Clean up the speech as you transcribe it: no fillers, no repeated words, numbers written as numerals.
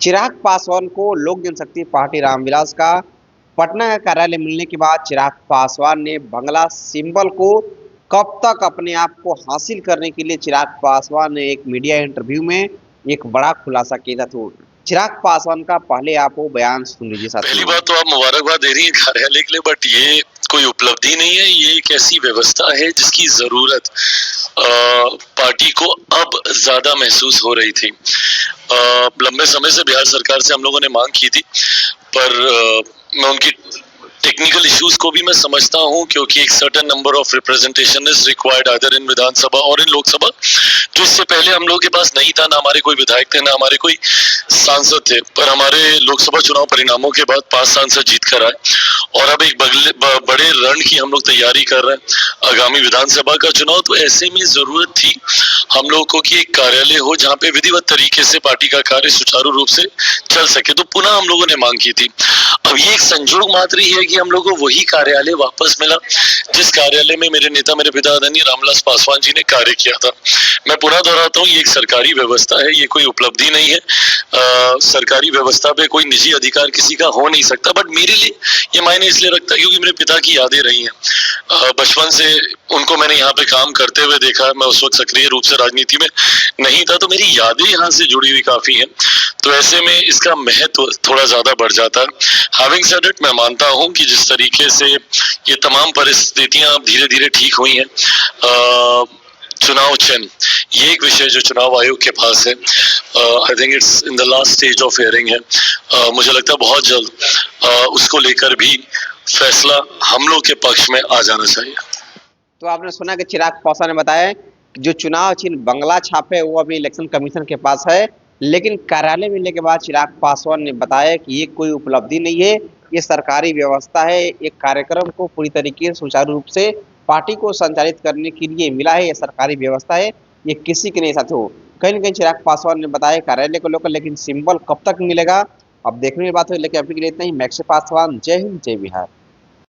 चिराग पासवान को लोक जनशक्ति पार्टी रामविलास का पटना का कार्यालय मिलने के बाद चिराग पासवान ने बंगला सिंबल को कब तक अपने आप को हासिल करने के लिए चिराग पासवान ने एक मीडिया इंटरव्यू में एक बड़ा खुलासा किया था। तो चिराग पासवान का पहले आप वो बयान सुन लीजिए पहली साथियों। बात तो आप मुबारकबाद दे रही हैं कार्यालय के लिए, बट ये कोई उपलब्धि नहीं है। ये एक ऐसी व्यवस्था है जिसकी जरूरत पार्टी को अब ज्यादा महसूस हो रही थी। लंबे समय से बिहार सरकार से हम लोगों ने मांग की थी, पर मैं उनकी टेक्निकल इश्यूज को भी मैं समझता हूं, क्योंकि एक certain number of representation is required either in Vidhan Sabha और इन लोकसभा, जो इससे पहले हम लोगों के पास नहीं था। ना हमारे कोई विधायक थे, ना हमारे कोई सांसद थे। पर हमारे लोकसभा चुनाव परिणामों के बाद 5 सांसद जीत कर आए और अब एक बड़े रण की हम लोग तैयारी कर रहे हैं आगामी विधानसभा का चुनाव। तो ऐसे में जरूरत थी हम लोगों को कि एक कार्यालय हो जहाँ पे विधिवत तरीके से पार्टी का कार्य सुचारू रूप से चल सके। तो पुनः हम लोगों ने मांग की थी। अब ये एक संजोग मात्र ही है कि हम लोगों को वही कार्यालय वापस मिला जिस कार्यालय में मेरे नेता, मेरे पिता आदरणीय रामविलास पासवान जी ने कार्य किया था। मैं पुनः दोहराता हूँ, ये एक सरकारी व्यवस्था है, ये कोई उपलब्धि नहीं है। सरकारी व्यवस्था पे कोई निजी अधिकार किसी का हो नहीं सकता, बट मेरे लिए ये मायने इसलिए रखता है क्योंकि मेरे पिता की यादें रही हैं। बचपन से उनको मैंने यहाँ पे काम करते हुए देखा है। मैं उस वक्त सक्रिय रूप से राजनीति में नहीं था, तो मेरी यादें यहाँ से जुड़ी हुई काफी हैं। तो ऐसे में इसका महत्व थोड़ा ज्यादा बढ़ जाता है। हैविंग सेड इट, मैं मानता हूँ कि जिस तरीके से ये तमाम परिस्थितियां धीरे धीरे ठीक हुई हैं, चुनाव चिन्ह ये एक विषय जो चुनाव आयोग के पास है, I think it's in the last stage of hearing है। मुझे लगता है बहुत जल्द उसको लेकर भी फैसला हम लोग के पक्ष में आ जाना चाहिए। तो आपने सुना कि चिराग पासवान ने बताया कि जो चुनाव चिन्ह बंगला छाप है वो अभी इलेक्शन कमीशन के पास है, लेकिन कार्यालय मिलने के बाद चिराग पासवान ने बताया कि ये कोई उपलब्धि नहीं है, ये सरकारी व्यवस्था है। एक कार्यक्रम को पूरी तरीके से सुचारू रूप से पार्टी को संचालित करने के लिए मिला है, ये सरकारी व्यवस्था है, ये किसी के नहीं साथ हो। कहीं ना कहीं चिराग पासवान ने बताया कार्यालय को लेकर, लेकिन सिंबल कब तक मिलेगा अब देखने की बात है। लेकिन अभी के लिए इतना ही। मैक्स पासवान, जय हिंद, जय बिहार।